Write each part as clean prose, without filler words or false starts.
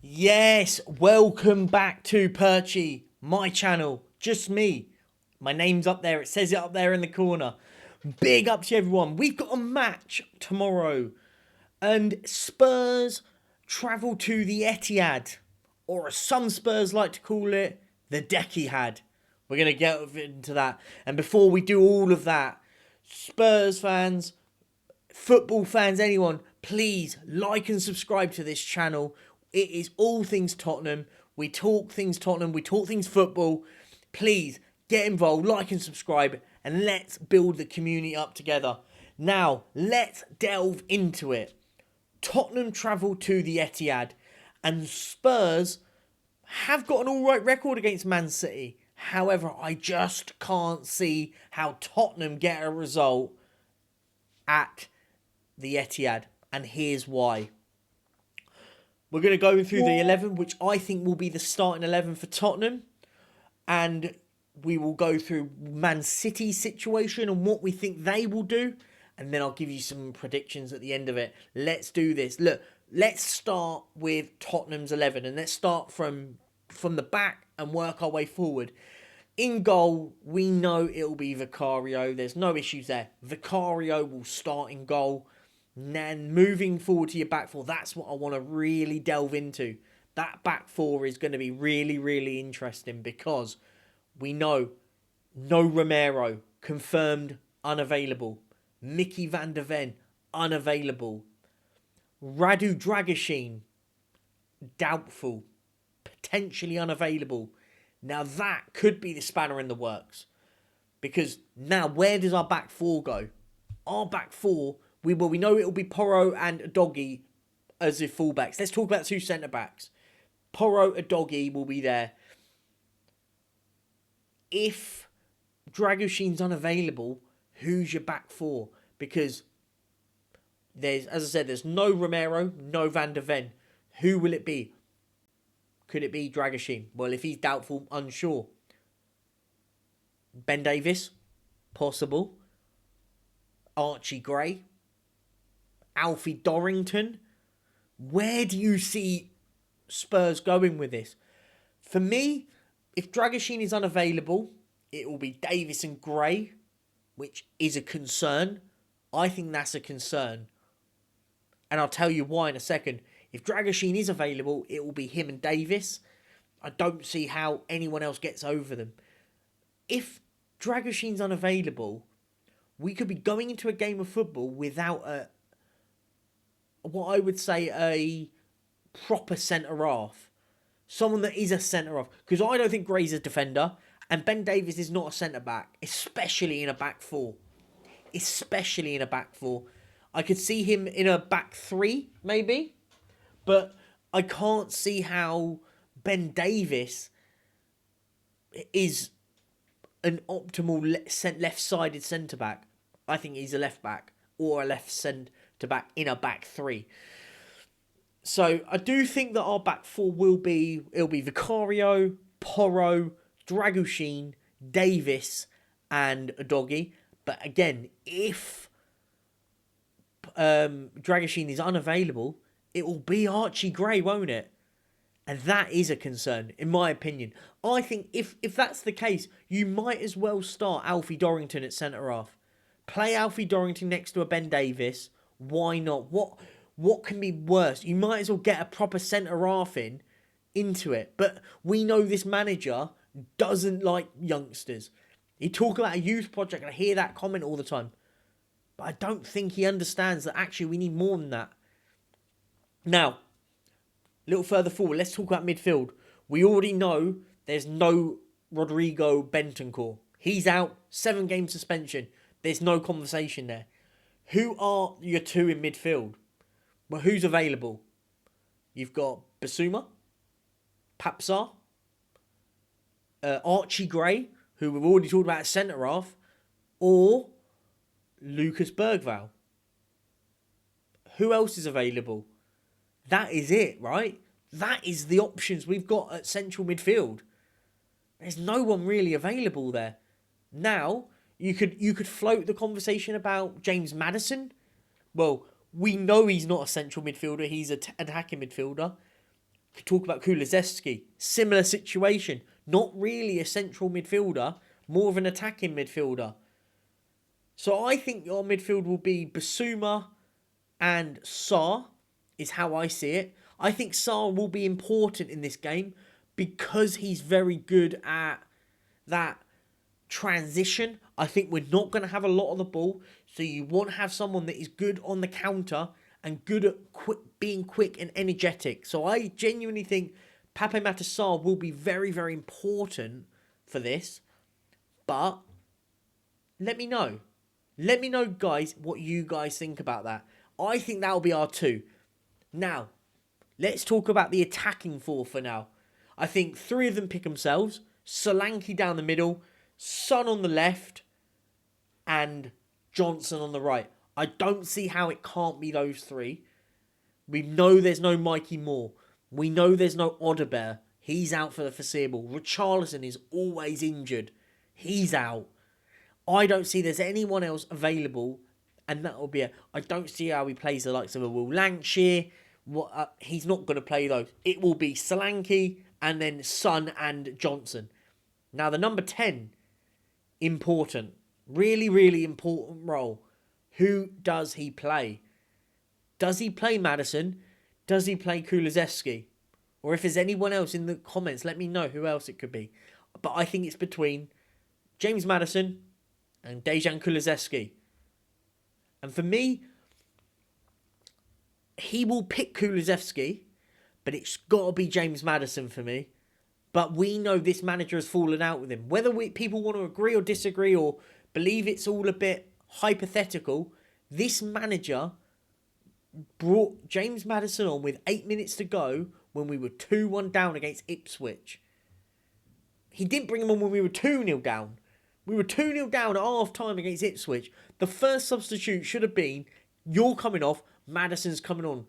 Yes, welcome back to Perchy, my channel, just me. My name's up there, it says it up there in the corner. Big up to everyone. We've got a match tomorrow, and Spurs travel to the Etihad, or as some Spurs like to call it, the Dekihad. We're going to get into that. And before we do all of that, Spurs fans, football fans, anyone, please like and subscribe to this channel. It is all things Tottenham. We talk things Tottenham. We talk things football. Please get involved, like and subscribe, and let's build the community up together. Now, let's delve into it. Tottenham travel to the Etihad, and Spurs have got an alright record against Man City. However, I just can't see how Tottenham get a result at the Etihad, and here's why. We're going to go through the 11, which I think will be the starting 11 for Tottenham, and we will go through Man City's situation and what we think they will do, and then I'll give you some predictions at the end of it. Let's do this. Look, let's start with Tottenham's 11, and let's start from the back and work our way forward. In goal, we know it'll be Vicario. There's no issues there. Vicario will start in goal. And then moving forward to your back four, that's what I want to really delve into. That back four is going to be really, really interesting because we know no Romero, confirmed unavailable. Mickey van der Ven, unavailable. Radu Dragusin, doubtful, potentially unavailable. Now that could be the spanner in the works. Because now where does our back four go? Our back four, we know it'll be Porro and Doggy as the fullbacks. Let's talk about two centre-backs. Porro and Doggy will be there. If Dragusin's unavailable, who's your back four? Because there's, as I said, there's no Romero, no Van der Ven. Who will it be? Could it be Dragusin? Well, if he's doubtful, unsure. Ben Davies, possible. Archie Gray, Alfie Dorrington. Where do you see Spurs going with this? For me, if Dragusin is unavailable, it will be Davies and Gray, which is a concern. I think that's a concern. And I'll tell you why in a second. If Dragusin is available, it will be him and Davies. I don't see how anyone else gets over them. If Dragusin's unavailable, we could be going into a game of football without what I would say a proper centre-half. Someone that is a centre-half. Because I don't think Gray's a defender. And Ben Davies is not a centre-back. Especially in a back four. Especially in a back four. I could see him in a back three, maybe. But I can't see how Ben Davies is an optimal left-sided centre-back. I think he's a left-back or a left centre-back in a back three. So I do think that our back four it'll be Vicario, Porro, Dragusin, Davies and Doggy. But again, if Dragusin is unavailable, it will be Archie Gray, won't it? And that is a concern, in my opinion. I think if that's the case, you might as well start Alfie Dorrington at centre-half. Play Alfie Dorrington next to a Ben Davies. Why not? What can be worse? You might as well get a proper centre-half into it. But we know this manager doesn't like youngsters. He talk about a youth project, and I hear that comment all the time. But I don't think he understands that actually we need more than that. Now, a little further forward, let's talk about midfield. We already know there's no Rodrigo Bentancur. He's out, 7-game suspension. There's no conversation there. Who are your two in midfield? Well, who's available? You've got Basuma, Papsar, Archie Gray, who we've already talked about at centre-half, or Lucas Bergvall. Who else is available? That is it, right? That is the options we've got at central midfield. There's no one really available there. Now, you could float the conversation about James Maddison. Well, we know he's not a central midfielder. He's an attacking midfielder. could talk about Kulusevski. Similar situation. Not really a central midfielder, more of an attacking midfielder. So I think your midfield will be Basuma and Sarr, is how I see it. I think Sarr will be important in this game because he's very good at that transition. I think we're not going to have a lot of the ball, so you want to have someone that is good on the counter and good at being quick and energetic. So I genuinely think Pape Matar Sarr will be very, very important for this. But let me know. Let me know, guys, what you guys think about that. I think that'll be our two. Now, let's talk about the attacking four for now. I think three of them pick themselves. Solanke down the middle, Son on the left, and Johnson on the right. I don't see how it can't be those three. We know there's no Mikey Moore. We know there's no Odebear. He's out for the foreseeable. Richarlison is always injured. He's out. I don't see there's anyone else available, and that will be it. I don't see how he plays the likes of a Will Lancashire. He's not going to play those. It will be Solanke and then Son and Johnson. Now, the number 10, important. Really, really important role. Who does he play? Does he play Maddison? Does he play Kulusevski? Or if there's anyone else in the comments, let me know who else it could be. But I think it's between James Maddison and Dejan Kulusevski. And for me, he will pick Kulusevski, but it's got to be James Maddison for me. But we know this manager has fallen out with him. Whether people want to agree or disagree or believe it's all a bit hypothetical, this manager brought James Maddison on with 8 minutes to go when we were 2-1 down against Ipswich. He didn't bring him on when we were 2-0 down. We were 2-0 down at half-time against Ipswich. The first substitute should have been, you're coming off, Maddison's coming on.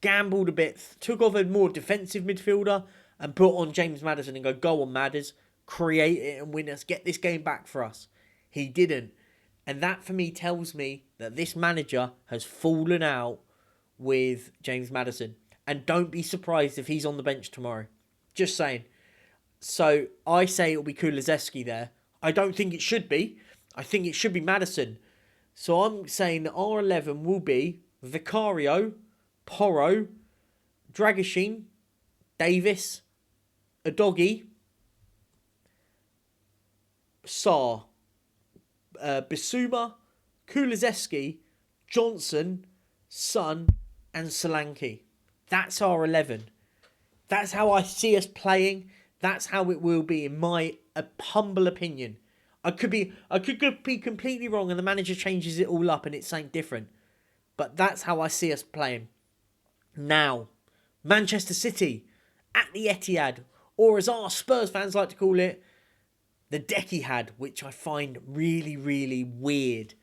Gambled a bit, took off a more defensive midfielder and put on James Maddison and go on, Madders, create it and win us, get this game back for us. He didn't. And that for me tells me that this manager has fallen out with James Maddison. And don't be surprised if he's on the bench tomorrow. Just saying. So I say it'll be Kulusevski there. I don't think it should be. I think it should be Maddison. So I'm saying that our 11 will be Vicario, Porro, Dragishin, Davis, Udogie, Sarr, Bissouma, Kulusevski, Johnson, Son, and Solanke. That's our 11. That's how I see us playing. That's how it will be, in my humble opinion. I could be completely wrong, and the manager changes it all up, and it's something different. But that's how I see us playing. Now, Manchester City at the Etihad, or as our Spurs fans like to call it, the Dekihad, which I find really, really weird.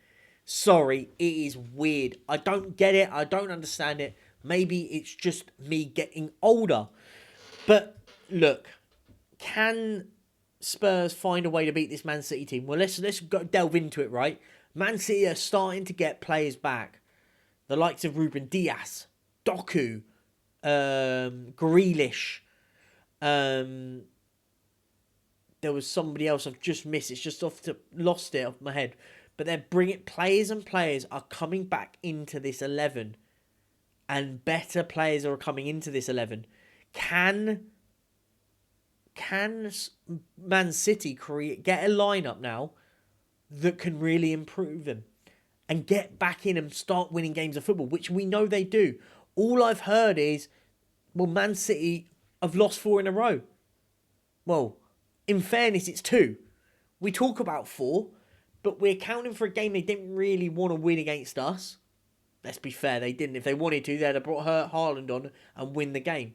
Sorry, it is weird. I don't get it. I don't understand it. Maybe it's just me getting older. But look, can Spurs find a way to beat this Man City team? Well, let's go delve into it, right? Man City are starting to get players back. The likes of Ruben Dias, Doku, Grealish. There was somebody else I've just missed. It's just lost it off my head. But they're bringing players are coming back into this 11. And better players are coming into this 11. Can Man City get a lineup now that can really improve them and get back in and start winning games of football, which we know they do? All I've heard is, well, Man City have lost 4 in a row. Well, in fairness, it's 2. We talk about 4, but we're counting for a game they didn't really want to win against us. Let's be fair, they didn't. If they wanted to, they'd have brought Haaland on and win the game.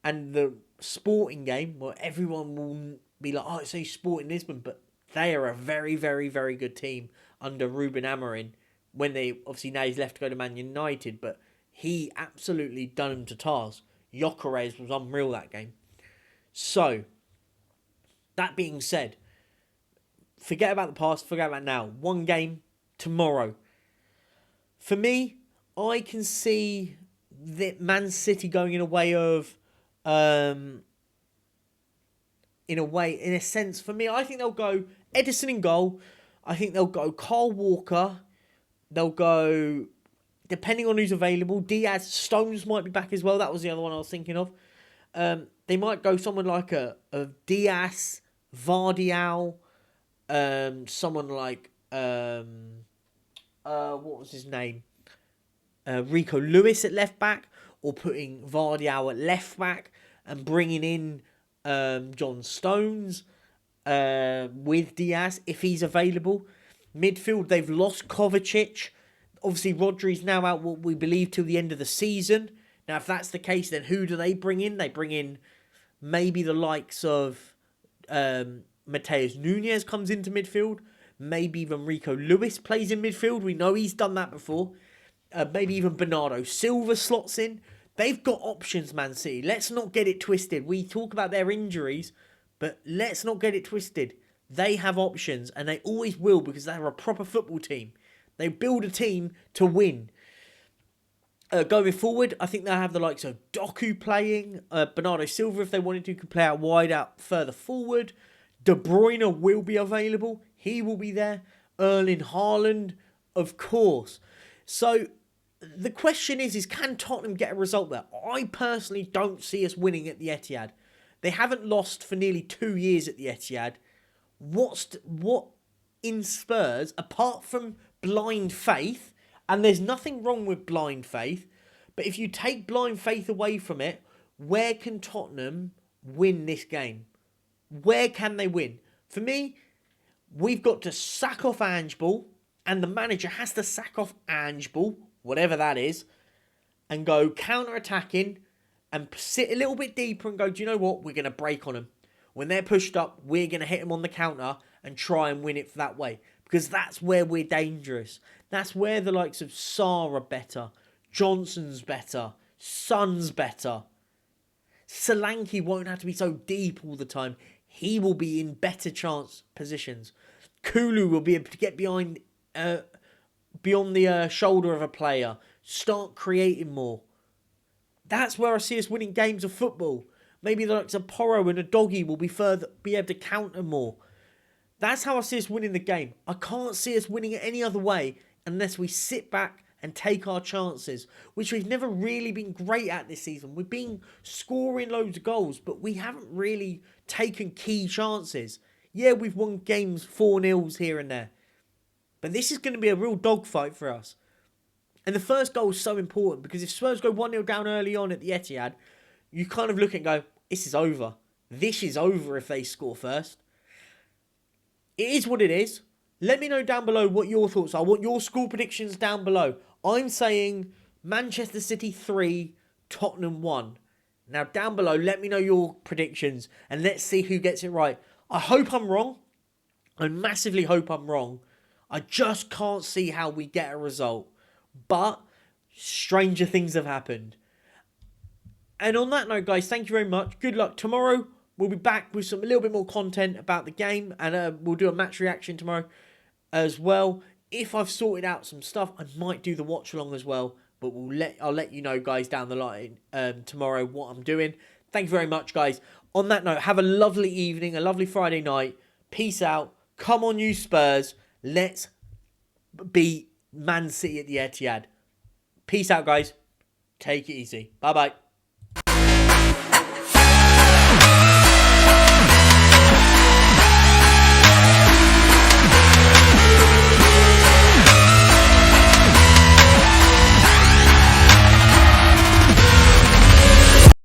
And the Sporting game, well, everyone will be like, oh, it's a Sporting Lisbon, but they are a very, very, very good team under Ruben Amorim. When they, obviously now he's left to go to Man United, but he absolutely done them to task. Gyökeres was unreal that game. So, that being said, forget about the past, forget about now. One game tomorrow. For me, I can see that Man City going in a way of In a way, in a sense, for me, I think they'll go Edison in goal. I think they'll go Carl Walker. They'll go, depending on who's available, Diaz. Stones might be back as well. That was the other one I was thinking of. They might go someone like a Diaz, Vardial, someone like what was his name? Rico Lewis at left back, or putting Vardial at left back and bringing in John Stones with Diaz if he's available. Midfield, they've lost Kovacic. Obviously, Rodri's now out, what we believe, till the end of the season. Now, if that's the case, then who do they bring in? They bring in maybe the likes of Mateus Nunes comes into midfield. Maybe even Rico Lewis plays in midfield. We know he's done that before. Maybe even Bernardo Silva slots in. They've got options, Man City. Let's not get it twisted. We talk about their injuries, but let's not get it twisted. They have options, and they always will, because they're a proper football team. They build a team to win. Going forward, I think they'll have the likes of Doku playing. Bernardo Silva, if they wanted to, could play out wide, out further forward. De Bruyne will be available. He will be there. Erling Haaland, of course. So the question is can Tottenham get a result there? I personally don't see us winning at the Etihad. They haven't lost for nearly 2 years at the Etihad. What in Spurs, apart from blind faith, and there's nothing wrong with blind faith, but if you take blind faith away from it, where can Tottenham win this game? Where can they win? For me, we've got to sack off Angeball, and the manager has to sack off Angeball, whatever that is, and go counter-attacking and sit a little bit deeper and go, do you know what? We're going to break on them. When they're pushed up, we're going to hit them on the counter and try and win it that way. Because that's where we're dangerous. That's where the likes of Sarr are better. Johnson's better. Son's better. Solanke won't have to be so deep all the time. He will be in better chance positions. Kulu will be able to get beyond the shoulder of a player. Start creating more. That's where I see us winning games of football. Maybe the likes of Porro and a Doggy will be able to counter more. That's how I see us winning the game. I can't see us winning it any other way unless we sit back and take our chances, which we've never really been great at this season. We've been scoring loads of goals, but we haven't really taken key chances. Yeah, we've won games 4-0 here and there. But this is going to be a real dogfight for us. And the first goal is so important, because if Spurs go 1-0 down early on at the Etihad, you kind of look and go, this is over. This is over if they score first. It is what it is. Let me know down below what your thoughts are. I want your score predictions down below. I'm saying Manchester City 3, Tottenham 1. Now down below, let me know your predictions and let's see who gets it right. I hope I'm wrong. I massively hope I'm wrong. I just can't see how we get a result. But stranger things have happened. And on that note, guys, thank you very much. Good luck tomorrow. We'll be back with a little bit more content about the game, and we'll do a match reaction tomorrow as well. If I've sorted out some stuff, I might do the watch along as well. But I'll let you know, guys, down the line tomorrow what I'm doing. Thank you very much, guys. On that note, have a lovely evening, a lovely Friday night. Peace out. Come on, you Spurs. Let's beat Man City at the Etihad. Peace out, guys. Take it easy. Bye-bye.